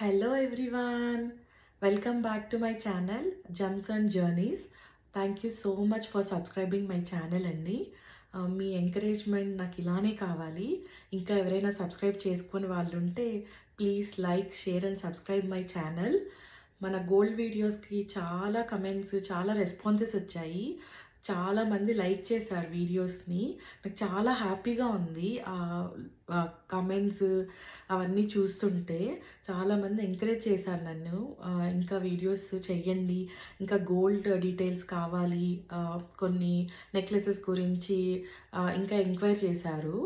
Hello everyone, welcome back to my channel Gems and Journeys. Thank you so much for subscribing my channel అండి. మీ encouragement నాకు ఇలానే కావాలి. ఇంకా ఎవరైనా subscribe చేసుకుని వాళ్ళు ఉంటే please like, share and subscribe my channel. మన గోల్డ్ వీడియోస్కి చాలా కమెంట్స్, చాలా రెస్పాన్సెస్ వచ్చాయి. చాలామంది లైక్ చేశారు వీడియోస్ని. నాకు చాలా హ్యాపీగా ఉంది కమెంట్స్ అవన్నీ చూస్తుంటే. చాలామంది ఎంకరేజ్ చేశారు నన్ను, ఇంకా వీడియోస్ చెయ్యండి, ఇంకా గోల్డ్ డీటెయిల్స్ కావాలి, కొన్ని నెక్లెసెస్ గురించి ఇంకా ఎంక్వైరీ చేశారు.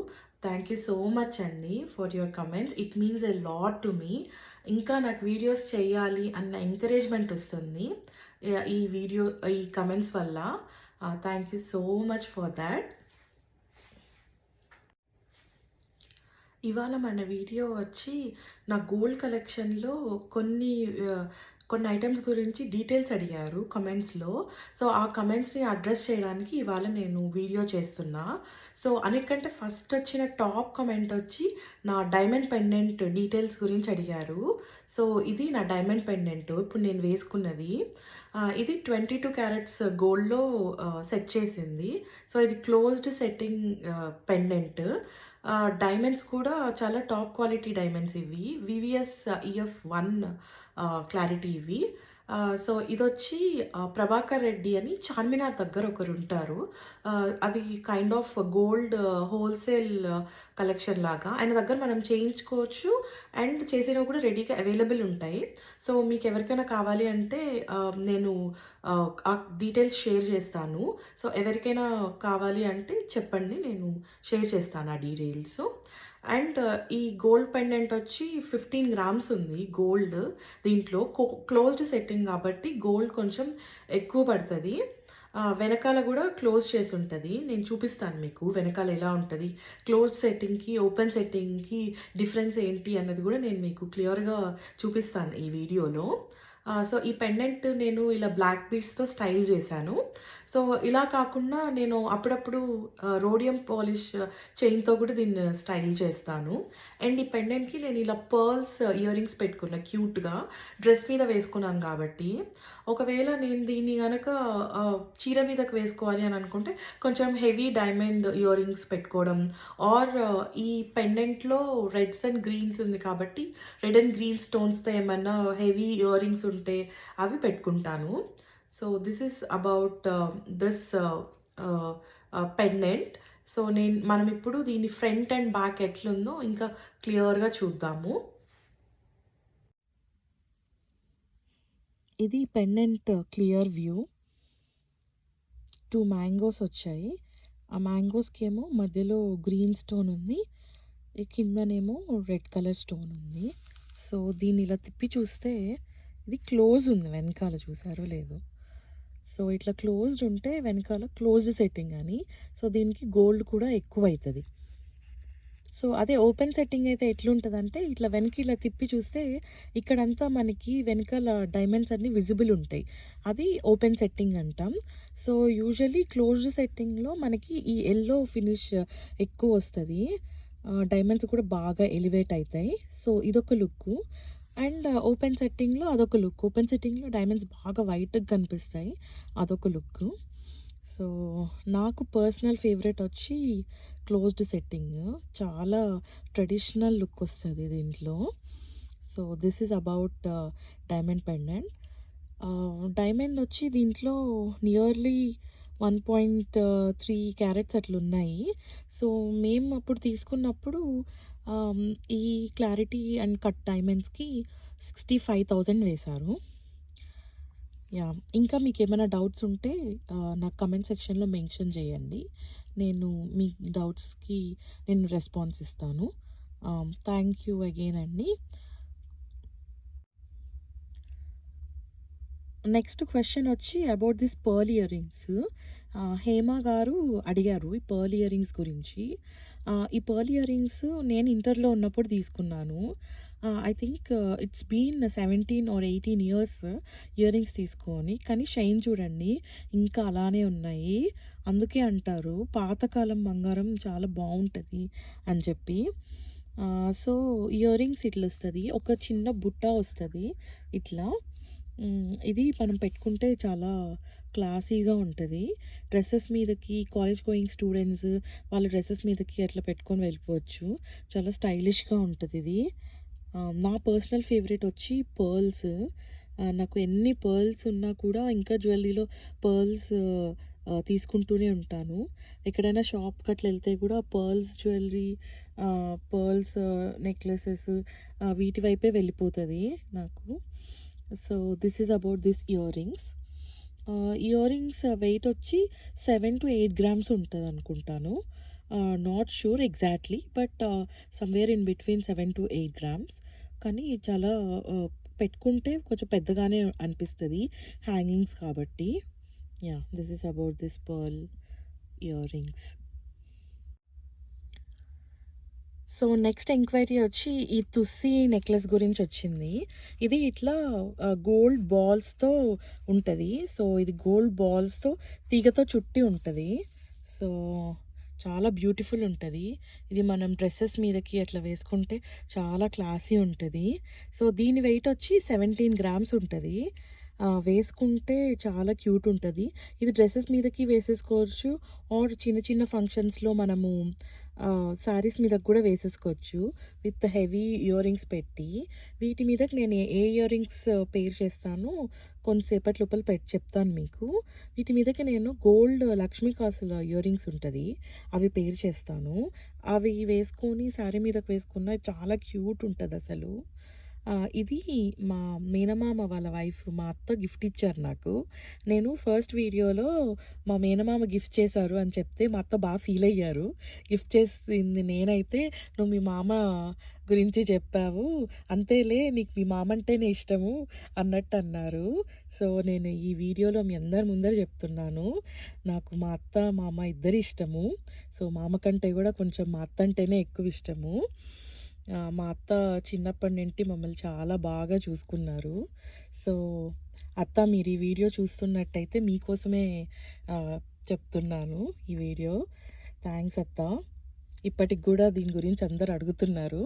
థ్యాంక్ యూ సో మచ్ అండి for your comments. It means a lot to me. ఇంకా నాకు వీడియోస్ చేయాలి అన్న ఎంకరేజ్మెంట్ వస్తుంది ఈ కమెంట్స్ వల్ల. Thank you so much for that. ఇవాళ మన వీడియో వచ్చి నా గోల్డ్ కలెక్షన్లో కొన్ని ఐటమ్స్ గురించి డీటెయిల్స్ అడిగారు కమెంట్స్లో. సో ఆ కమెంట్స్ని అడ్రస్ చేయడానికి ఇవాళ నేను వీడియో చేస్తున్నా. సో అన్నిటికంటే ఫస్ట్ వచ్చిన టాప్ కమెంట్ వచ్చి నా డైమండ్ పెండెంట్ డీటెయిల్స్ గురించి అడిగారు. సో ఇది నా డైమండ్ పెండెంట్ ఇప్పుడు నేను వేసుకున్నది. ఇది 22 క్యారెట్స్ గోల్డ్లో సెట్ చేసింది. సో ఇది క్లోజ్డ్ సెట్టింగ్ పెండెంట్. డైమండ్స్ కూడా చాలా టాప్ క్వాలిటీ డైమండ్స్ ఇవి. వివిఎస్ EF1 క్లారిటీ ఇవి. సో ఇదొచ్చి ప్రభాకర్ రెడ్డి అని చార్మినార్ దగ్గర ఒకరు ఉంటారు. అది kind of gold wholesale collection లాగా. ఆయన దగ్గర మనం చేయించుకోవచ్చు అండ్ చేసినవి కూడా రెడీగా అవైలబుల్ ఉంటాయి. సో మీకు ఎవరికైనా కావాలి అంటే నేను ఆ డీటెయిల్స్ షేర్ చేస్తాను. సో ఎవరికైనా కావాలి అంటే చెప్పండి, నేను షేర్ చేస్తాను ఆ డీటెయిల్స్. అండ్ ఈ గోల్డ్ పెండెంట్ వచ్చి 15 గ్రామ్స్ ఉంది గోల్డ్. దీంట్లో క్లోజ్డ్ సెట్టింగ్ కాబట్టి గోల్డ్ కొంచెం ఎక్కువ పడుతుంది. వెనకాల కూడా క్లోజ్ చేసి ఉంటుంది. నేను చూపిస్తాను మీకు వెనకాల ఎలా ఉంటుంది, క్లోజ్డ్ సెట్టింగ్కి ఓపెన్ సెట్టింగ్కి డిఫరెన్స్ ఏంటి అన్నది కూడా నేను మీకు క్లియర్గా చూపిస్తాను ఈ వీడియోలో. సో ఈ పెండెంట్ నేను ఇలా బ్లాక్ బీడ్స్తో స్టైల్ చేశాను. సో ఇలా కాకుండా నేను అప్పుడప్పుడు రోడియం పాలిష్ చైన్తో కూడా దీన్ని స్టైల్ చేస్తాను. అండ్ ఈ పెండెంట్కి నేను ఇలా పర్ల్స్ ఇయర్ రింగ్స్ పెట్టుకున్నా క్యూట్గా, డ్రెస్ మీద వేసుకున్నాను కాబట్టి. ఒకవేళ నేను దీన్ని కనుక చీర మీదకి వేసుకోవాలి అని అనుకుంటే కొంచెం హెవీ డైమండ్ ఇయర్ రింగ్స్ పెట్టుకోవడం, ఆర్ ఈ పెండెంట్లో రెడ్స్ అండ్ గ్రీన్స్ ఉంది కాబట్టి రెడ్ అండ్ గ్రీన్ స్టోన్స్తో ఏమన్నా హెవీ ఇయర్ రింగ్స్ ఉంటే అవి పెట్టుకుంటాను. So this is about this pendant. So మనం ఇప్పుడు దీని ఫ్రంట్ అండ్ బ్యాక్ ఎట్లుందో ఇంకా క్లియర్గా చూద్దాము. ఇది పెండెంట్ క్లియర్ వ్యూ. 2 మ్యాంగోస్ వచ్చాయి. ఆ మ్యాంగోస్కి ఏమో మధ్యలో గ్రీన్ స్టోన్ ఉంది, కిందనేమో రెడ్ కలర్ స్టోన్ ఉంది. సో దీన్ని ఇలా తిప్పి చూస్తే ఇది క్లోజ్ ఉంది వెనకాల, చూసారో లేదో. సో ఇట్లా క్లోజ్డ్ ఉంటే వెనకాల క్లోజ్డ్ సెట్టింగ్ అని. సో దీనికి గోల్డ్ కూడా ఎక్కువ అవుతుంది. సో అదే ఓపెన్ సెట్టింగ్ అయితే ఎట్లుంటుందంటే ఇట్లా వెనక్కి ఇలా తిప్పి చూస్తే ఇక్కడంతా మనకి వెనకాల డైమండ్స్ అన్నీ విజిబుల్ ఉంటాయి. అది ఓపెన్ సెట్టింగ్ అంటాం. సో యూజువల్లీ క్లోజ్డ్ సెట్టింగ్లో మనకి ఈ ఎల్లో ఫినిష్ ఎక్కువ వస్తుంది, డైమండ్స్ కూడా బాగా ఎలివేట్ అవుతాయి. సో ఇదొక లుక్. అండ్ ఓపెన్ సెట్టింగ్లో అదొక లుక్. ఓపెన్ సెట్టింగ్లో డైమండ్స్ బాగా వైట్గా కనిపిస్తాయి, అదొక లుక్. సో నాకు పర్సనల్ ఫేవరెట్ వచ్చి క్లోజ్డ్ సెట్టింగ్. చాలా ట్రెడిషనల్ లుక్ వస్తుంది దీంట్లో. So this is about diamond pendant. Diamond వచ్చి దీంట్లో నియర్లీ 1.3 క్యారెట్స్ అట్లున్నాయి. సో మేము అప్పుడు తీసుకున్నప్పుడు ఈ క్లారిటీ అండ్ కట్ డైమండ్స్కి 65,000 వేశారు. యా, ఇంకా మీకు ఏమైనా డౌట్స్ ఉంటే నాకు కమెంట్ సెక్షన్లో మెన్షన్ చేయండి. నేను మీ డౌట్స్కి నేను రెస్పాన్స్ ఇస్తాను. థ్యాంక్ యూ అగైన్ అండి. నెక్స్ట్ క్వశ్చన్ వచ్చి about this pearl ear rings. Hema గారు అడిగారు ఈ పర్ల్ ఇయర్ రింగ్స్ గురించి. ఈ పర్ల్ ఇయర్ రింగ్స్ నేను ఇంటర్లో ఉన్నప్పుడు తీసుకున్నాను. I think it's been 17 or 18 years earrings తీసుకొని, కానీ షైన్ చూడండి ఇంకా అలానే ఉన్నాయి. అందుకే అంటారు పాతకాలం బంగారం చాలా బాగుంటుంది అని చెప్పి. సో, ఇయర్ రింగ్స్ ఇట్లొస్తది. ఒక చిన్న బుట్ట వస్తది ఇట్లా. ఇది మనం పెట్టుకుంటే చాలా క్లాసీగా ఉంటది. డ్రెసెస్ మీదకి కాలేజ్ గోయింగ్ స్టూడెంట్స్ వాళ్ళ డ్రెసెస్ మీదకి అట్లా పెట్టుకొని వెళ్ళిపోవచ్చు. చాలా స్టైలిష్‌గా ఉంటదిది. నా పర్సనల్ ఫేవరెట్ వచ్చి పర్ల్స్. నాకు ఎన్ని పర్ల్స్ ఉన్నా కూడా ఇంకా జ్యువెల్లరీలో పర్ల్స్ తీసుకుంటూనే ఉంటాను. ఎక్కడైనా షాప్‌కి అట్లా ఎళ్తే కూడా పర్ల్స్ జ్యువెల్లరీ, పర్ల్స్ నెక్లెసెస్ వీటి వైపే వెళ్ళిపోతది నాకు. So, this is about this ear rings. Ear rings weight వచ్చి 7-8 గ్రామ్స్ ఉంటదనుకుంటాను. Not sure exactly but somewhere in between 7-8 grams. కానీ చాలా పెట్టుకుంటే కొంచెం పెద్దగానే అనిపిస్తది హ్యాంగింగ్స్ కాబట్టి. Yeah! This is about this pearl ear rings. So, next enquiry వచ్చి ఈ తుస్సీ నెక్లెస్ గురించొచ్చింది. ఇది ఇట్లా గోల్డ్ బాల్స్‌తో ఉంటది. సో, ఇది గోల్డ్ బాల్స్‌తో తీగతో చుట్టి ఉంటది. సో, చాలా బ్యూటిఫుల్ ఉంటది. ఇది మనం డ్రెసెస్ మీదకి అట్లా వేసుకుంటే చాలా క్లాసీ ఉంటది. సో, దీని వెయిట్ వచ్చి 17 గ్రామ్స్ ఉంటది. వేసుకుంటే చాలా క్యూట్ ఉంటది. ఇది డ్రెసెస్ మీదకి వేసేసుకోవచ్చు ఆర్ చిన్న చిన్న ఫంక్షన్స్‌లో మనము శారీస్ మీదకి కూడా వేసేసుకోవచ్చు విత్ హెవీ ఇయర్ రింగ్స్ పెట్టి. వీటి మీదకి నేను ఏ ఇయర్ రింగ్స్ పెయిర్ చేస్తానో కొంతసేపటి లోపల చెప్తాను మీకు. వీటి మీదకి నేను గోల్డ్ లక్ష్మీ కాసుల ఇయర్ రింగ్స్ ఉంటది. అవి పెయిర్ చేస్తాను. అవి వేసుకొని శారీ మీదకి వేసుకున్న చాలా క్యూట్ ఉంటదసలు. ఇది మా మేనమామ వాళ్ళ వైఫ్ మా అత్త గిఫ్ట్ ఇచ్చారు నాకు. నేను ఫస్ట్ వీడియోలో మా మేనమామ గిఫ్ట్ చేశారు అని చెప్తే మా అత్త బాగా ఫీల్ అయ్యారు. గిఫ్ట్ చేసింది నేనైతే, "నువ్వు మీ మామ గురించి చెప్పావు. అంతేలే నీకు మీ మామ అంటేనే ఇష్టము" అన్నట్టు అన్నారు. సో, నేను ఈ వీడియోలో మీ అందరి ముందర చెప్తున్నాను. నాకు మా అత్త, మామ ఇద్దరు ఇష్టము. సో, మామ కంటే కూడా కొంచెం మా అత్త అంటేనే ఎక్కువ ఇష్టము. మా అత్త చిన్నప్పటి నుండి మమ్మల్ని చాలా బాగా చూసుకున్నారు. సో, అత్త మీరు ఈ వీడియో చూస్తున్నట్టయితే మీకోసమే చెప్తున్నాను ఈ వీడియో. థ్యాంక్స్ అత్త. ఇప్పటికి గూడా దీని గురించి అందరూ అడుగుతున్నారు.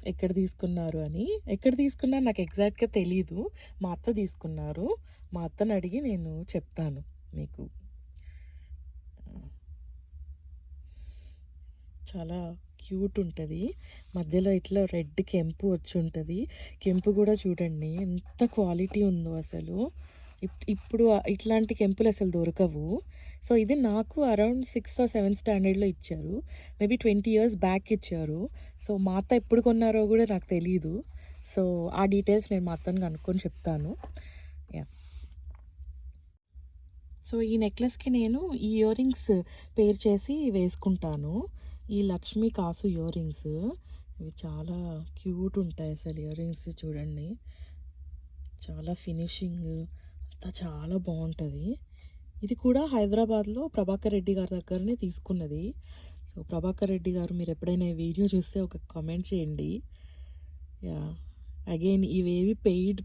ఎక్కడ తీసుకున్నారు అని. ఎక్కడ తీసుకున్నారో నాకు ఎగ్జాక్ట్‌గా తెలీదు. మా అత్త తీసుకున్నారు. మా అత్తని అడిగి నేను చెప్తాను మీకు. చాలా క్యూట్ ఉంటది. మధ్యలో ఇట్లా రెడ్ కెంపు వచ్చుంటది. కెంపు గూడా చూడండి ఎంత క్వాలిటీ ఉందో అసలు. ఇప్పుడు ఇట్లాంటి కెంపులు అసలు దొరకవు. సో, ఇది నాకు అరౌండ్ 6 ఆర్ 7 స్టాండర్డ్‌లో ఇచ్చారు. మేబీ 20 ఇయర్స్ బ్యాక్ ఇచ్చారు. సో, మా అత్త ఎప్పుడు కొన్నారో గూడా నాకు తెలీదు. సో, ఆ డీటెయిల్స్ నేను మా అత్తని కనుక్కొని చెప్తాను. యాహ్! సో, ఈ నెక్లెస్‌కి నేను ఈ ఇయర్ రింగ్స్ పెయిర్ చేసి వేసుకుంటాను. ఈ లక్ష్మీ కాసు ఇయర్ రింగ్స్. ఇవి చాలా క్యూట్ ఉంటాయి అసలు ఇయర్ రింగ్స్ చూడండి. చాలా ఫినిషింగ్ అంతా చాలా బావుంటది. ఇది కూడా హైదరాబాద్‌లో ప్రభాకర్ రెడ్డి గారి దగ్గరనే తీసుకున్నది. సో, ప్రభాకర్ రెడ్డి గారు మీరెప్పుడైనా ఈ వీడియో చూస్తే ఒక కామెంట్ చేయండి. యాహ్! అగైన్ ఇవేవి పెయిడ్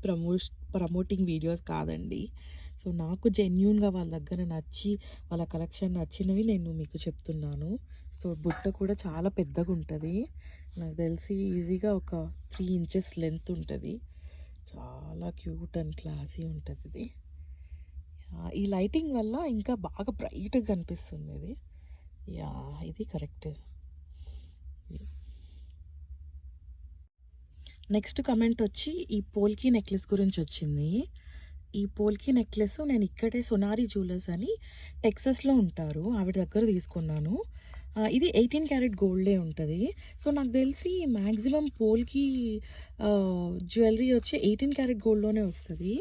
ప్రమోటింగ్ వీడియోస్ కాదండి. సో, నాకు జెన్యూన్‌గా వాళ్ళ దగ్గర నచ్చి, వాళ్ళ కలెక్షన్ నచ్చినవి నేను మీకు చెప్తున్నాను. సో, బుట్ట కూడా చాలా పెద్దగుంటది. నాకు తెలిసి ఈజీగా ఒక 3 ఇంచెస్ లెంత్ ఉంటది. చాలా క్యూట్ అండ్ క్లాసీ ఉంటదిది. ఈ లైటింగ్ వల్ల ఇంకా బాగా బ్రైట్‌గా కనిపిస్తుంది ఇది. యాహ్! ఇది కరెక్ట్. నెక్స్ట్ కమెంట్ వచ్చి ఈ పోల్కి నెక్లెస్ గురించొచ్చింది. ఈ పోల్కి నెక్లెస్ నేను ఇక్కడే సొనారి జ్యువెలర్స్ అని టెక్సస్‌లో ఉంటారు. ఆవిడ దగ్గర తీసుకున్నాను. ఇది 18 క్యారెట్ గోల్డే ఉంటది. సో, నాకు తెలిసి మాక్సిమం పోల్కి జ్యువెలరీ వచ్చి 18 క్యారెట్ గోల్డ్‌లోనే వస్తది.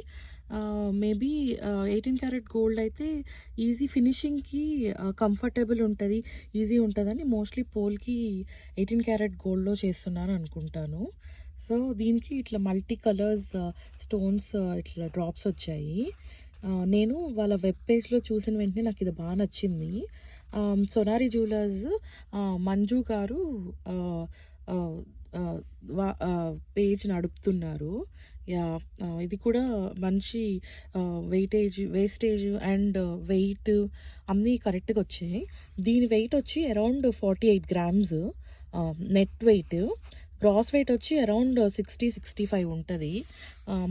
మేబీ 18 క్యారెట్ గోల్డ్ అయితే ఈజీ ఫినిషింగ్‌కి కంఫర్టబుల్ ఉంటది. ఈజీ ఉంటదని మోస్ట్‌లీ పోల్కి 18 క్యారెట్ గోల్డ్‌లో చేస్తున్నారు అనుకుంటాను. సో, దీనికి ఇట్లా మల్టీ కలర్స్ స్టోన్స్ ఇట్లా డ్రాప్స్ వచ్చాయి. నేను వాళ్ళ వెబ్ పేజ్‌లో చూసిన వెంటనే నాకిది నచ్చింది. సొనారి జ్యువెలర్స్ మంజు గారు ఆహ్, ఆహ్, ఆహ్, పేజ్ నడుపుతున్నారు. యాహ్! ఇది కూడా మంచి వేస్టేజ్ అండ్ వెయిట్ అన్నీ కరెక్ట్‌గా వచ్చాయి. దీని వెయిట్ వచ్చి around 48 grams. Net weight. Gross weight వచ్చి అరౌండ్ 60-65 ఉంటది.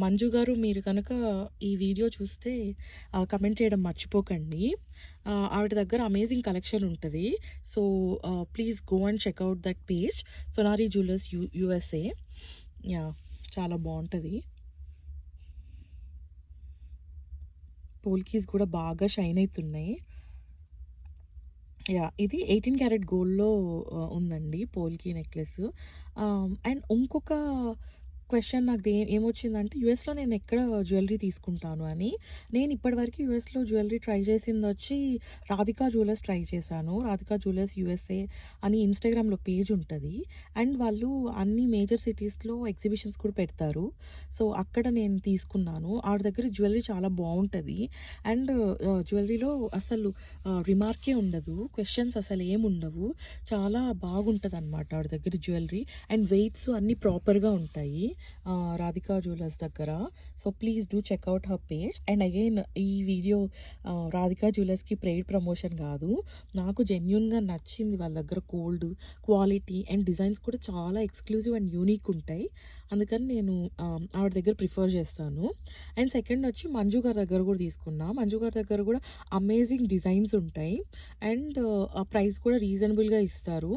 మంజు గారు మీరు కనుక ఈ వీడియో చూస్తే కమెంట్ చేయడం మర్చిపోకండి. ఆవిడ దగ్గర అమేజింగ్ కలెక్షన్ ఉంటది. So, please go and check out that page. Sonari jewellers USA. Yeah! చాలా బావుంటది. పోల్కీస్ కూడా బాగా షైన్ అయితున్నాయి. యాహ్! ఇది 18 క్యారెట్ గోల్డ్‌లో ఉందండి పోల్కి నెక్లెస్. అండ్ ఇంకొక క్వెషన్ నాకు ఏమొచ్చిందంటే యూఎస్‌లో నేను ఎక్కడ జ్యువెలరీ తీసుకుంటాను అని. నేను ఇప్పటివరకు యూఎస్‌లో జ్యువెలరీ ట్రై చేసిందొచ్చి రాధికా జ్యువెలర్స్ ట్రై చేశాను. రాధికా జ్యువెలర్స్ యూఎస్ఏ అని ఇన్‌స్టాగ్రామ్‌లో పేజ్ ఉంటది. అండ్ వాళ్ళు అన్ని మేజర్ సిటీస్‌లో ఎగ్జిబిషన్స్ కూడా పెడతారు. సో, అక్కడ నేను తీసుకున్నాను. ఆవిడ దగ్గర జ్యువెలరీ చాలా బావుంటది. అండ్ జ్యువెలరీలో అసలు రిమార్కే ఉండదు. క్వెషన్స్ అసలేముండవు. చాలా బాగుంటదనమాట ఆవిడ దగ్గర జ్యువెలరీ. అండ్ వెయిట్స్ అన్నీ ప్రాపర్‌గా ఉంటాయి రాధికా జ్యువెలర్స్ దగ్గర. So, please do check out her page. And again ఈ వీడియో రాధికా జ్యువెలర్స్‌కి పెయిడ్ ప్రమోషన్ కాదు. నాకు జెన్యూన్‌గా నచ్చింది వాళ్ళ దగ్గర గోల్డ్ క్వాలిటీ అండ్ డిజైన్స్ కూడా చాలా ఎక్స్‌క్లూజివ్ అండ్ యూనిక్ ఉంటాయి. అందుకని నేను ఆవిడ దగ్గర ప్రిఫర్ చేస్తాను. అండ్ సెకండ్ వచ్చి మంజు గారి దగ్గర కూడా తీసుకున్నా. మంజు గారి దగ్గర కూడా అమేజింగ్ డిజైన్స్ ఉంటాయి. అండ్ ఆ ప్రైస్ కూడా రీజనబుల్‌గా ఇస్తారు.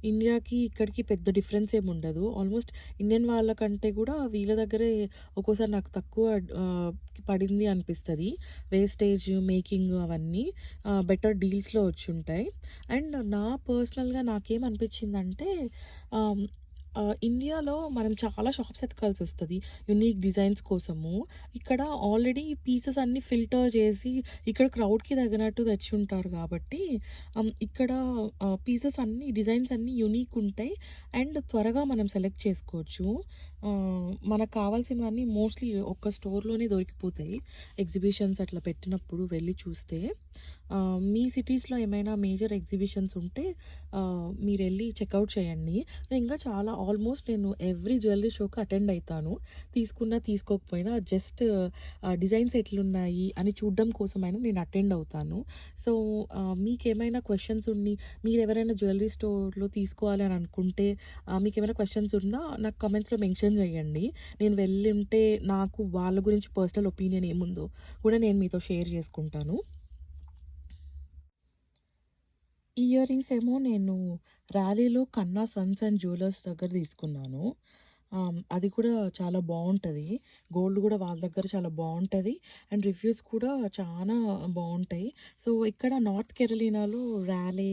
ఇండియాకి ఇక్కడికి పెద్ద డిఫరెన్స్ ఏమి ఉండదు. ఆల్మోస్ట్ ఇండియన్ వాళ్ళకంటే కూడా వీళ్ళ దగ్గరే ఒక్కోసారి నాకు తక్కువ పడింది అనిపిస్తది. వేస్టేజ్, మేకింగ్ అవన్నీ బెటర్ డీల్స్‌లో వచ్చుంటాయి. అండ్ నా పర్సనల్‌గా నాకేమనిపించిందంటే ఆహ్, ఇండియాలో మనం చాలా షాప్స్ ఎతకాల్సొస్తది యూనిక్ డిజైన్స్ కోసము. ఇక్కడ ఆల్రెడీ పీసెస్ అన్నీ ఫిల్టర్ చేసి ఇక్కడ క్రౌడ్‌కి తగినట్టు తెచ్చుంటారు కాబట్టి ఇక్కడ పీసెస్ అన్నీ డిజైన్స్ అన్నీ యూనిక్ ఉంటాయి. అండ్ త్వరగా మనం సెలెక్ట్ చేసుకోవచ్చు. మనకు కావాల్సినవన్నీ మోస్ట్‌లీ ఒక్క స్టోర్‌లోనే దొరికిపోతాయి. ఎగ్జిబిషన్స్ అట్లా పెట్టినప్పుడు వెళ్లి చూస్తే. మీ సిటీస్‌లో ఏమైనా మేజర్ ఎగ్జిబిషన్స్ ఉంటే మీరెళ్లి చెక్‌ఔట్ చేయండి. ఇంకా చాలా ఆల్మోస్ట్ నేను ఎవ్రీ జ్యువెలరీ షోకి అటెండ్ అయితాను. తీసుకున్నా, తీసుకోకపోయినా జస్ట్ డిజైన్స్ ఎట్లున్నాయి అని చూడడం కోసమైనా నేను అటెండ్ అవుతాను. సో, మీకేమైనా క్వెషన్స్ ఉండి మీరెవరైనా జ్యువెలరీ స్టోర్‌లో తీసుకోవాలి అని అనుకుంటే మీకేమైనా క్వెషన్స్ ఉన్నా నాకు కామెంట్స్‌లో మెన్షన్ చేయండి. నేను వెళ్ళుంటే నాకు వాళ్ళ గురించి పర్సనల్ ఒపీనియన్ ఏముందో కూడా నేను మీతో షేర్ చేసుకుంటాను. ఇయర్ రింగ్స్ ఏమో నేను ర్యాలీలో కన్నా సన్స్ అండ్ జ్యువెలర్స్ దగ్గర తీసుకున్నాను. అది కూడా చాలా బావుంటది. గోల్డ్ కూడా వాళ్ళ దగ్గర చాలా బావుంటది. అండ్ రివ్యూస్ కూడా చానా బావుంటాయి. సో, ఇక్కడ నార్త్ కెరోలినాలో ర్యాలే,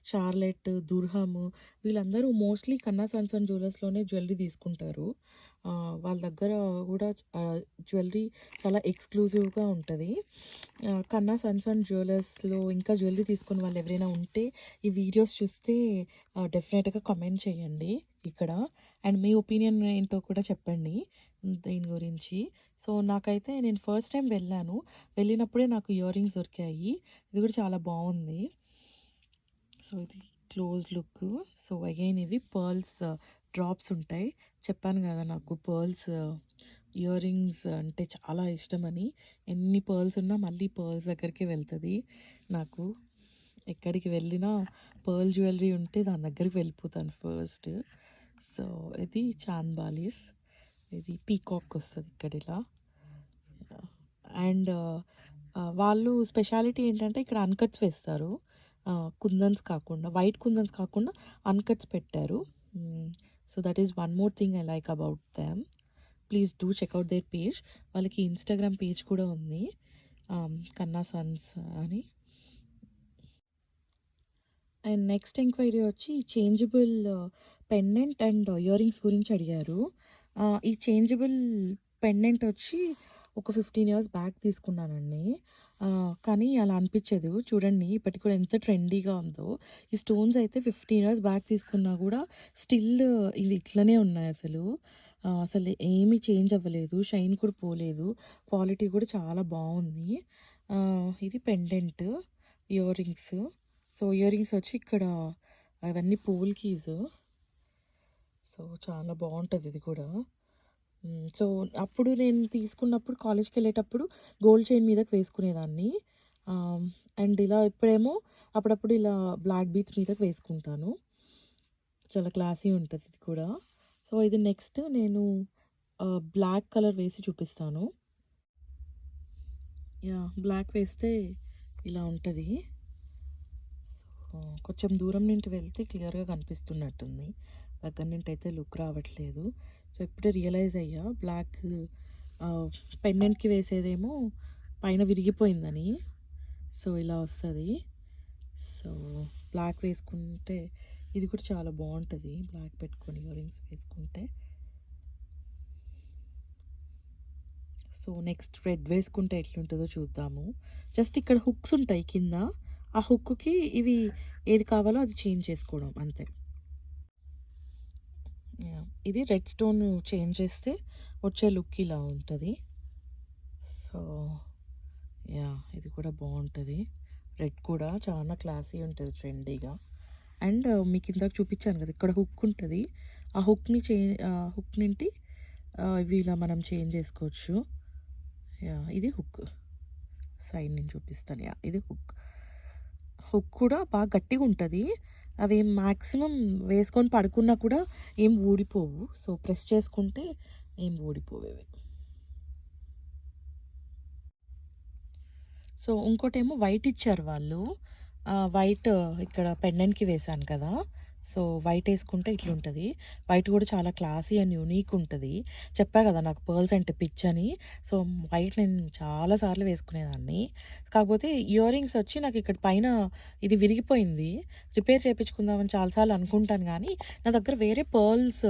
షార్లెట్, దుర్హమ్ వీళ్ళందరూ మోస్ట్‌లీ కన్నా సన్స్ అండ్ జ్యువెలర్స్‌లోనే జ్యువెలరీ తీసుకుంటారు. వాళ్ళ దగ్గర కూడా జ్యువెలరీ చాలా ఎక్స్‌క్లూజివ్‌గా ఉంటది. కన్నా సన్స్ అండ్ జ్యువెలర్స్‌లో ఇంకా జ్యువెలరీ తీసుకున్న వాళ్ళు ఎవరైనా ఉంటే ఈ వీడియోస్ చూస్తే డెఫినెట్‌గా కామెంట్ చేయండి ఇక్కడ. అండ్ మీ ఒపీనియన్ ఏంటో కూడా చెప్పండి దీని గురించి. సో, నాకైతే నేను ఫస్ట్ టైం వెళ్ళాను. వెళ్ళినప్పుడే నాకు ఇయర్ రింగ్స్ దొరికాయి. ఇది కూడా చాలా బావుంది. సో, ఇది క్లోజ్ లుక్. సో, అగైన్ ఇవి పర్ల్స్ డ్రాప్స్ ఉంటాయి. చెప్పాను కదా నాకు పర్ల్స్ ఇయర్ రింగ్స్ అంటే చాలా ఇష్టమని. ఎన్ని పర్ల్స్ ఉన్నా మళ్ళీ పర్ల్స్ దగ్గరికే వెళ్తది నాకు. ఎక్కడికి వెళ్ళినా పర్ల్ జ్యువెలరీ ఉంటే దాని దగ్గరికి వెళ్ళిపోతాను ఫస్ట్. సో, ఇది చాంద్ బాలీస్. ఇది పీకాక్ వస్తది ఇక్కడ ఇలా. అండ్ వాళ్ళు స్పెషాలిటీ ఏంటంటే ఇక్కడ అన్‌కట్స్ వేస్తారు. కుందన్స్ కాకుండా, వైట్ కుందన్స్ కాకుండా అన్‌కట్స్ పెట్టారు. So, that is one more thing I like about them. Please do check out their page. వాళ్ళకి ఇన్‌స్టాగ్రామ్ పేజ్ కూడా ఉంది. కన్నా సన్స్ అని. అండ్ నెక్స్ట్ ఎంక్వైరీ వచ్చి changeable pendant and earrings గురించి అడిగారు. ఈ చేంజబుల్ పెండెంట్ వచ్చి ఒక 15 ఇయర్స్ బ్యాక్ తీసుకున్నానండి. కానీ అలా అనిపించదు. చూడండి ఇప్పటికి కూడా ఎంత ట్రెండీగా ఉందో. ఈ స్టోన్స్ అయితే 15 ఇయర్స్ బ్యాక్ తీసుకున్నా కూడా స్టిల్ ఇవి ఇట్లనే ఉన్నాయి అసలు. అసలు ఏమీ చేంజ్ అవ్వలేదు. షైన్ కూడా పోలేదు. క్వాలిటీ కూడా చాలా బాగుంది. ఇది pendant, year rings. So, ear rings వచ్చి ఇక్కడ అవన్నీ పోల్కీస్. సో, చాలా బావుంటది ఇది కూడా. సో, అప్పుడు నేను తీసుకున్నప్పుడు కాలేజ్‌కెళ్ళేటప్పుడు గోల్డ్ చైన్ మీదకి వేసుకునేదాన్ని. ఆహ్, అండ్ ఇలా ఇప్పుడేమో అప్పుడప్పుడు ఇలా బ్లాక్ బీడ్స్ మీదకి వేసుకుంటాను. చాలా క్లాసీ ఉంటది ఇది కూడా. సో, ఇది నెక్స్ట్ నేను బ్లాక్ కలర్ వేసి చూపిస్తాను. బ్లాక్ వేస్తే ఇలా ఉంటది. సో, కొంచెం దూరం నుండి వెళ్తే క్లియర్‌గా కనిపిస్తున్నట్టుంది. దగ్గర నుంటయితే లుక్ రావట్లేదు. సో, ఇప్పుడే రియలైజ్ అయ్యా బ్లాక్ పెండెంట్‌కి వేసేదేమో పైన విరిగిపోయిందని. సో, ఇలా వస్తది. సో, బ్లాక్ వేసుకుంటే ఇది కూడా చాలా బావుంటది. బ్లాక్ పెట్టుకొని ఇయర్ రింగ్స్ వేసుకుంటే. సో, నెక్స్ట్ రెడ్ వేసుకుంటే ఎట్లుంటదో చూద్దాము. జస్ట్ ఇక్కడ హుక్స్ ఉంటాయి కింద. ఆ హుక్‌కి ఇవి ఏది కావాలో అది చేంజ్ చేసుకోవడం అంతే. ఇది రెడ్ స్టోన్ చేంజ్ చేస్తే వచ్చే లుక్ ఇలా ఉంటది. సో, ఇది కూడా బావుంటది. రెడ్ కూడా చాలా క్లాసీ ఉంటది ట్రెండీగా. అండ్ మీకు ఇందాక చూపించాను కదా! ఇక్కడ హుక్ ఉంటది. ఆ హుక్ నుండి ఇవి ఇలా మనం చేంజ్ చేసుకోవచ్చు. ఇది హుక్. సైడ్ నుంచి చూపిస్తాను. ఇది హుక్. హుక్ కూడా బాగా గట్టిగా ఉంటది. అవి మాక్సిమం వేసుకొని పడుకున్నా కూడా ఏం ఊడిపోవు. సో, ప్రెస్ చేసుకుంటే ఏం ఊడిపోవు. సో, ఇంకోటేమో వైట్ ఇచ్చారు వాళ్ళు. వైట్ ఇక్కడ పెండెంట్‌కి వేశాను కదా! సో, వైట్ ఏసుకుంటే ఇట్లుంటది. వైట్ కూడా చాలా క్లాసీ అండ్ యూనిక్ ఉంటది. చెప్పా కదా! నాకు పర్ల్స్ అంటే పిచ్చని. సో, వైట్ నేను చాలా సార్లు వేసుకునేదాన్ని. కాకపోతే ఇయర్ రింగ్స్ వచ్చి నాకు ఇక్కడ పైన ఇది విరిగిపోయింది. రిపేర్ చేపించుకుందామని చాలా సార్లు అనుకుంటాను గానీ, నా దగ్గర వేరే పర్ల్స్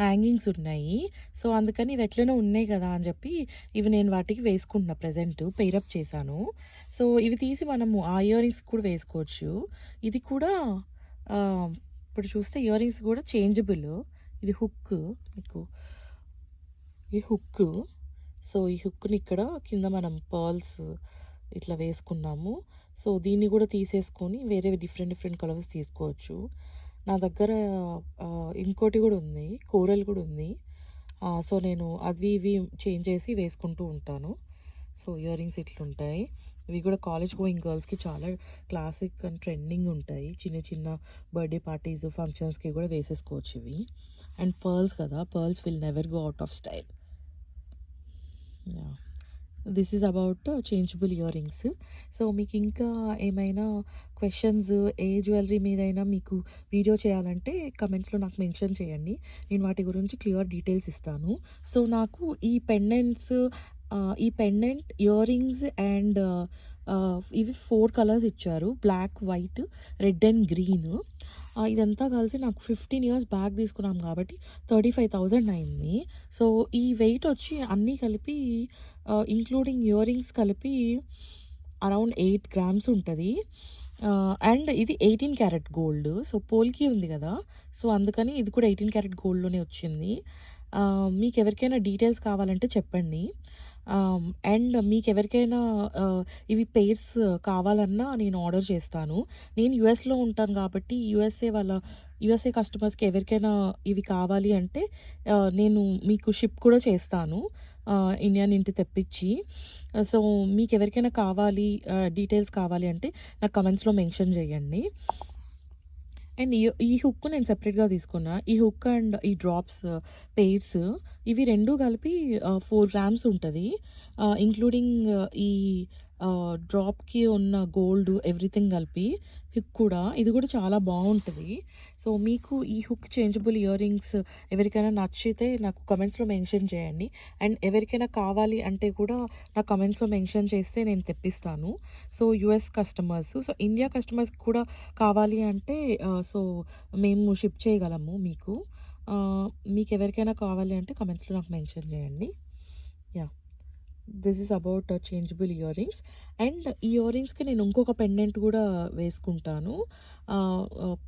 హ్యాంగింగ్స్ ఉన్నాయి. సో, అందుకని ఇవి ఎట్లనో ఉన్నాయి కదా! అని చెప్పి ఇవి నేను వాటికి వేసుకుంటున్నా ప్రెజెంట్. పెయిరప్ చేశాను. సో, ఇవి తీసి మనము ఆ ఇయర్ రింగ్స్ కూడా వేసుకోవచ్చు. ఇది కూడా ఆహ్, ఇప్పుడు చూస్తే ఇయర్ రింగ్స్ కూడా చేంజబుల్. ఇది హుక్ మీకు ఈ హుక్. సో, ఈ హుక్‌ని ఇక్కడ కింద మనం పర్ల్స్ ఇట్లా వేసుకున్నాము. సో, దీన్ని కూడా తీసేసుకొని వేరే డిఫరెంట్ డిఫరెంట్ కలర్స్ తీసుకోవచ్చు. నా దగ్గర ఇంకోటి కూడా ఉంది. కోరల్ కూడా ఉంది. సో, నేను అవి ఇవి చేంజ్ చేసి వేసుకుంటూ ఉంటాను. సో, ఇయర్ రింగ్స్ ఇట్లుంటాయి. ఇవి కూడా కాలేజ్ గోయింగ్ గర్ల్స్‌కి చాలా క్లాసిక్ అండ్ ట్రెండింగ్ ఉంటాయి. చిన్న చిన్న బర్త్‌డే పార్టీస్, ఫంక్షన్స్‌కి కూడా వేసేసుకోవచ్చు ఇవి. అండ్ పర్ల్స్ కదా! Pearls will never go out of style. This is about changeable year rings. So, మీకు ఇంకా ఏమైనా క్వెషన్స్ ఏ జ్యువెలరీ మీదైనా మీకు వీడియో చేయాలంటే కమెంట్స్‌లో నాకు మెన్షన్ చేయండి. నేను వాటి గురించి క్లియర్ డీటెయిల్స్ ఇస్తాను. సో, నాకు ఈ పెండెంట్, ఇయర్ రింగ్స్ అండ్ ఇవి 4 కలర్స్ ఇచ్చారు. Black, white, red and green. ఇదంతా కలిసి నాకు 15 ఇయర్స్ బ్యాక్ తీసుకున్నాం కాబట్టి 35,000 అయింది. సో, ఈ వెయిట్ వచ్చి అన్నీ కలిపి ఇంక్లూడింగ్ ఇయర్ రింగ్స్ కలిపి అరౌండ్ 8 గ్రామ్స్ ఉంటది. అండ్ ఇది 18 క్యారెట్ గోల్డ్. సో, పోల్‌కి ఉంది కదా! సో, అందుకని ఇది కూడా 18 క్యారెట్ గోల్డ్‌లోనే వచ్చింది. మీకెవరికైనా డీటెయిల్స్ కావాలంటే చెప్పండి. అండ్ మీకెవరికైనా ఇవి పెయిర్స్ కావాలన్నా నేను ఆర్డర్ చేస్తాను. నేను యూఎస్‌లో ఉంటాను కాబట్టి యూఎస్ఏ కస్టమర్స్‌కి ఎవరికైనా ఇవి కావాలి అంటే నేను మీకు షిప్ కూడా చేస్తాను. ఇండియా నుండి తెప్పించి. సో, మీకెవరికైనా కావాలి డీటెయిల్స్ కావాలి అంటే నాకు కమెంట్స్‌లో మెన్షన్ చేయండి. అండ్ ఈ హుక్ నేను సెపరేట్‌గా తీసుకున్నా. ఈ హుక్ అండ్ ఈ డ్రాప్స్ పెయిర్స్ ఇవి 2 కలిపి 4 గ్రామ్స్ ఉంటది. ఇంక్లూడింగ్ ఈ డ్రాప్‌కి ఉన్న గోల్డ్ ఎవ్రీథింగ్ కలిపి హుక్ కూడా. ఇది కూడా చాలా బావుంటది. సో, మీకు ఈ హుక్ చేంజబుల్ ఇయర్ రింగ్స్ ఎవరికైనా నచ్చితే నాకు కమెంట్స్‌లో మెన్షన్ చేయండి. అండ్ ఎవరికైనా కావాలి అంటే కూడా నాకు కమెంట్స్‌లో మెన్షన్ చేస్తే నేను తెప్పిస్తాను. So, US customers, so, India కస్టమర్స్‌కి కూడా కావాలి అంటే సో, మేము షిప్ చేయగలము మీకు. మీకెవరికైనా కావాలి అంటే కమెంట్స్‌లో నాకు మెన్షన్ చేయండి. Yeah! This is about changeable ear rings. And ఈ ఇయర్ రింగ్స్‌కి నేను ఇంకొక పెండెంట్ కూడా వేసుకుంటాను.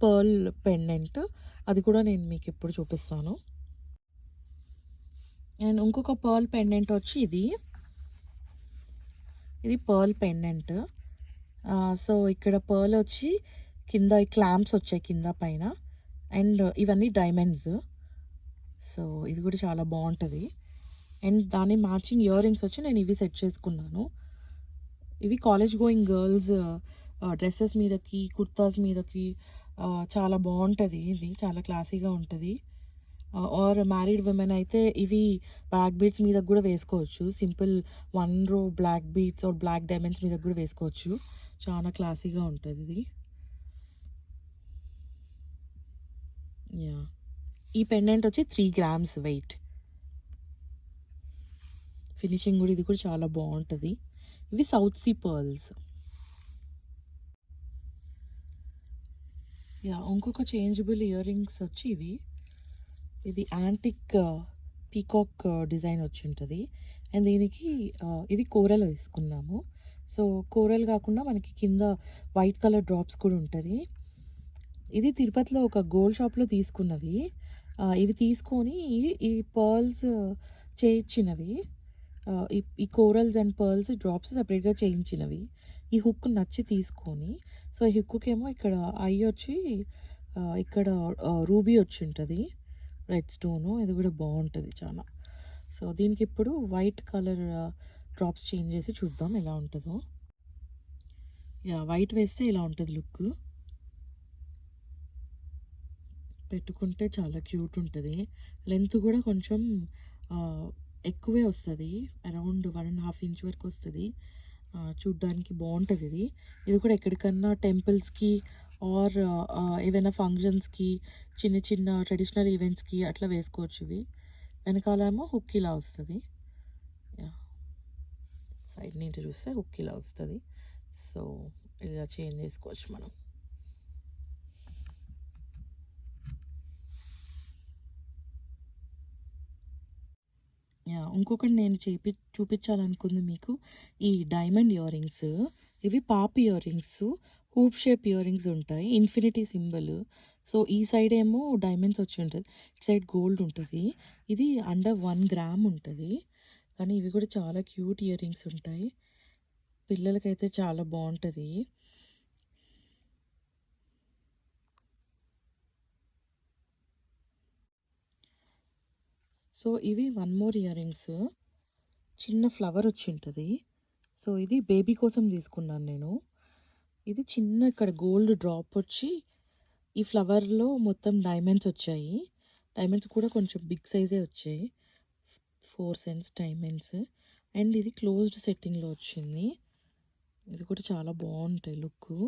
Pearl pendant. అది కూడా నేను మీకిప్పుడు చూపిస్తాను. అండ్ ఇంకొక పర్ల్ పెండెంట్ వచ్చి ఇది. ఇది పర్ల్ పెండెంట్. సో, ఇక్కడ పర్ల్ వచ్చి కింద ఈ క్లాంప్స్ వచ్చాయి కింద పైన. అండ్ ఇవన్నీ డైమండ్స్. సో, ఇది కూడా చాలా బావుంటది. అండ్ దాని మ్యాచింగ్ ఇయర్ రింగ్స్ వచ్చి నేను ఇవి సెట్ చేసుకున్నాను. ఇవి కాలేజ్ గోయింగ్ గర్ల్స్ డ్రెసెస్ మీదకి, కుర్తాస్ మీదకి చాలా బావుంటది ఇది. చాలా క్లాసీగా ఉంటది. ఆర్ మ్యారీడ్ విమెన్ అయితే ఇవి బ్లాక్ బీడ్స్ మీదకి గూడా వేసుకోవచ్చు. Simple 1 row black beads or black diamonds మీదకి గూడా వేసుకోవచ్చు. చాలా క్లాసీగా ఉంటదిది. యాహ్! ఈ పెండెంట్ వచ్చి 3 గ్రామ్స్ వెయిట్. ఫినిషింగ్ గూడా ఇది కూడా చాలా బావుంటది. ఇవి సౌత్ సీ పర్ల్స్. యాహ్! ఇంకొక చేంజబుల్ ఇయర్ రింగ్స్ వచ్చి ఇవి. ఇది యాంటిక్ పీకాక్ డిజైన్ వచ్చుంటది. అండ్ దీనికి ఇది కోరల్ వేసుకున్నాము. సో, కోరల్ గాకుండా మనకి కింద వైట్ కలర్ డ్రాప్స్ కూడా ఉంటది. ఇది తిరుపతిలో ఒక గోల్డ్ షాప్‌లో తీసుకున్నవి. ఇవి తీసుకొని ఈ పర్ల్స్ చేయించినవి. ఈ కోరల్స్ అండ్ పర్ల్స్ డ్రాప్స్ సెపరేట్‌గా చేయించినవి. ఈ హుక్ నచ్చి తీసుకొని, సో, ఈ హుక్‌కేమో ఇక్కడ ఐ వచ్చి ఇక్కడ రూబీ వచ్చుంటది. Red stone. ఇది కూడా బావుంటది చాలా. సో, దీనికిప్పుడు వైట్ కలర్ డ్రాప్స్ చేంజ్ చేసి చూద్దాం ఎలా ఉంటదో. యాహ్! వైట్ వేస్తే ఇలా ఉంటది లుక్. పెట్టుకుంటే చాలా క్యూట్ ఉంటది. లెంత్ కూడా కొంచెం ఆహ్, ఎక్కువే వస్తది. అరౌండ్ 1½ ఇంచ్ వరకు వస్తది. చూడ్డానికి బావుంటదిది. ఇది కూడా ఎక్కడికన్నా టెంపుల్స్‌కి ఆర్ ఏవైనా ఫంక్షన్స్‌కి, చిన్న చిన్న ట్రెడిషనల్ ఈవెంట్స్‌కి అట్లా వేసుకోవచ్చు ఇవి. వెనకాలేమో హుక్ ఇలా వస్తది. యాహ్! సైడ్ నుంచి చూస్తే హుక్ ఇలా వస్తది. సో, ఇలా చేంజ్ చేసుకోవచ్చు మనం. యాహ్! ఇంకొకటి నేను చూపించాలనుకుంది మీకు ఈ డైమండ్ ఇయర్ రింగ్స్. ఇవి pop earrings. Hoop shape earrings ఉంటాయి. Infinity symbol. సో, ఈ సైడ్ ఏమో డైమండ్స్ వచ్చి ఉంటది. ఇటు సైడ్ గోల్డ్ ఉంటది. ఇది అండర్ 1 గ్రామ్ ఉంటది. కానీ ఇవి కూడా చాలా క్యూట్ ఇయర్ రింగ్స్ ఉంటాయి. పిల్లలకైతే చాలా బావుంటది. సో, ఇవి 1 మోర్ ఇయర్ రింగ్స్. చిన్న ఫ్లవర్ వచ్చుంటది. సో, ఇది బేబీ కోసం తీసుకున్నాను నేను. ఇది చిన్న ఇక్కడ గోల్డ్ డ్రాప్ వచ్చి, ఈ ఫ్లవర్‌లో మొత్తం డైమండ్స్ వచ్చాయి. డైమండ్స్ కూడా కొంచెం బిగ్ సైజే వచ్చాయి. 4 సెంట్స్ డైమండ్స్. అండ్ ఇది క్లోజ్డ్ సెట్టింగ్‌లో వచ్చింది. ఇది కూడా చాలా బావుంటాయి లుక్కు.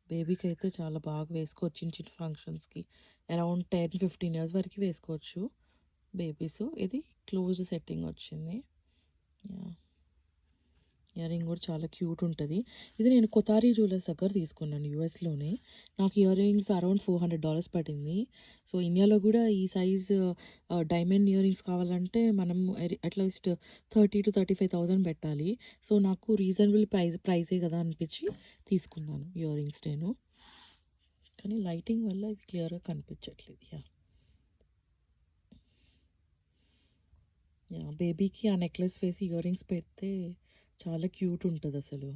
బేబీకైతే చాలా బాగా వేసుకోవచ్చు చిన్న చిన్న ఫంక్షన్స్‌కి. అరౌండ్ 10, 15 ఇయర్స్ వరకు వేసుకోవచ్చు బేబీసు. ఇది క్లోజ్డ్ సెట్టింగ్ వచ్చింది. యాహ్! ఇయర్ రింగ్ కూడా చాలా క్యూట్ ఉంటది. ఇది నేను కొతారి జ్యువెలర్స్ దగ్గర తీసుకున్నాను యూఎస్‌లోనే. నాకు ఇయర్ రింగ్స్ అరౌండ్ $400 పడింది. సో, ఇండియాలో కూడా ఈ సైజ్ డైమండ్ ఇయర్ రింగ్స్ కావాలంటే మనం అట్‌లీస్ట్ 30,000-35,000 పెట్టాలి. సో, నాకు రీజనబుల్ ప్రైసే కదా అనిపించి తీసుకున్నాను ఇయర్ రింగ్స్ నేను. కానీ లైటింగ్ వల్ల ఇవి క్లియర్‌గా కనిపించట్లేదు. యాహ్! బేబీకి ఆ నెక్లెస్ వేసి ఇయర్ రింగ్స్ పెడితే చాలా క్యూట్ ఉంటదసలు.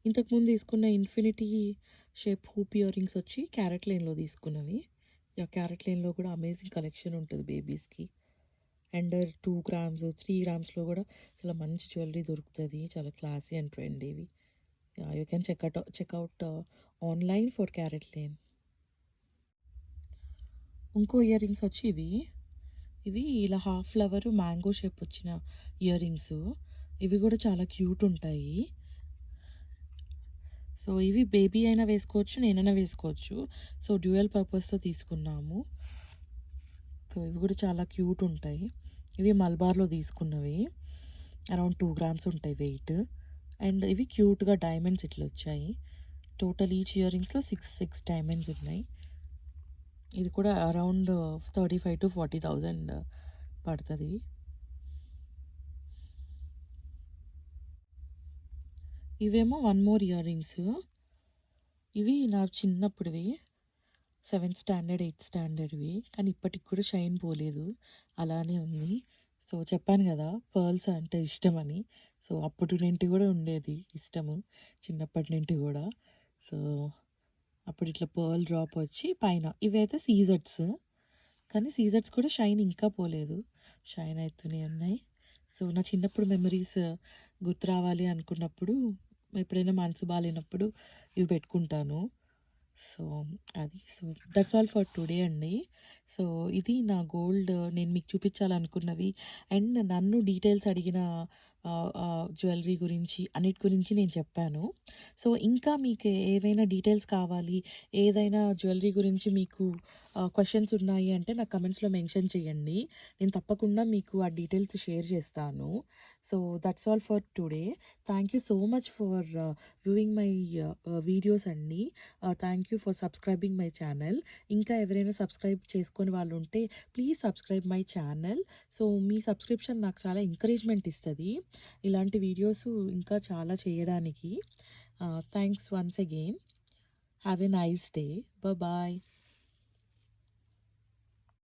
ఇంతకుముందు తీసుకున్న infinity shape hoop ear rings వచ్చి క్యారెట్ లేన్‌లో తీసుకున్నవి. యాహ్! క్యారెట్ లేన్‌లో కూడా అమేజింగ్ కలెక్షన్ ఉంటది బేబీస్‌కి. అండర్ 2 గ్రామ్స్, 3 గ్రామ్స్‌లో కూడా చాలా మంచి జ్యువెలరీ దొరుకుతది. చాలా క్లాసీ అండ్ ట్రెండీవి. Yeah! You can check out online for CaratLane. ఇంకో ఇయర్ రింగ్స్ వచ్చి ఇవి. ఇవి ఇలా హాఫ్ ఫ్లవర్ మ్యాంగో షేప్ వచ్చిన ఇయర్ రింగ్స్. ఇవి కూడా చాలా క్యూట్ ఉంటాయి. సో, ఇవి బేబీ అయినా వేసుకోవచ్చు. నేనైనా వేసుకోవచ్చు. సో, డ్యూయల్ పర్పస్‌తో తీసుకున్నాము. సో, ఇవి కూడా చాలా క్యూట్ ఉంటాయి. ఇవి మలబార్‌లో తీసుకున్నవి. అరౌండ్ 2 గ్రామ్స్ ఉంటాయి వెయిట్. అండ్ ఇవి క్యూట్‌గా డైమండ్స్ ఇట్లా వచ్చాయి. టోటల్ ఈచ్ ఇయర్ రింగ్స్‌లో 6 డైమండ్స్ ఉన్నాయి. ఇది కూడా అరౌండ్ 35,000-40,000 పడతది. ఇవేమో 1 మోర్ ఇయర్ రింగ్స్. ఇవి నా చిన్నప్పుడివి. 7th standard, 8th స్టాండర్డ్‌వి. కానీ ఇప్పటికి కూడా షైన్ పోలేదు. అలానే ఉంది. సో, చెప్పాను గదా! పర్ల్స్ అంటే ఇష్టమని. సో, అప్పటి నుండి కూడా ఉండేది ఇష్టము. చిన్నప్పటి నుండి గూడా. సో, అప్పుడు ఇట్లా పర్ల్ డ్రాప్ వచ్చి పైన ఇవైతే సీజెడ్స్. కానీ సీజెడ్స్ కూడా షైన్ ఇంకా పోలేదు. షైన్ అయితూనే ఉన్నాయి. సో, నా చిన్నప్పుడు మెమరీస్ గుర్తు రావాలి అనుకున్నప్పుడు ఎప్పుడైనా మనసు బాలేనప్పుడు ఇవి పెట్టుకుంటాను. సో, అది. So, that's all for today అండి. సో, ఇది నా గోల్డ్ నేను మీకు చూపించాలనుకున్నవి. అండ్ నన్ను డీటెయిల్స్ అడిగిన జ్యువెలరీ గురించి, అన్నిటి గురించి నేను చెప్పాను. సో, ఇంకా మీకు ఏవైనా డీటెయిల్స్ కావాలి, ఏదైనా జ్యువెలరీ గురించి మీకు క్వెషన్స్ ఉన్నాయి అంటే నాకు కమెంట్స్‌లో మెన్షన్ చేయండి. నేను తప్పకుండా మీకు ఆ డీటెయిల్స్ షేర్ చేస్తాను. So, that's all for today. Thank you so much for viewing my videos అండి. Thank you for subscribing my channel. ఇంకా ఎవరైనా సబ్స్క్రైబ్ చేసుకొని వాళ్ళు ఉంటే please subscribe my channel. So, మీ సబ్స్క్రిప్షన్ నాకు చాలా ఎంకరేజ్మెంట్ ఇస్తుంది ఇలాంటి వీడియోస్ ఇంకా చాలా చేయడానికి. Thanks once again. Have a nice day. Bye.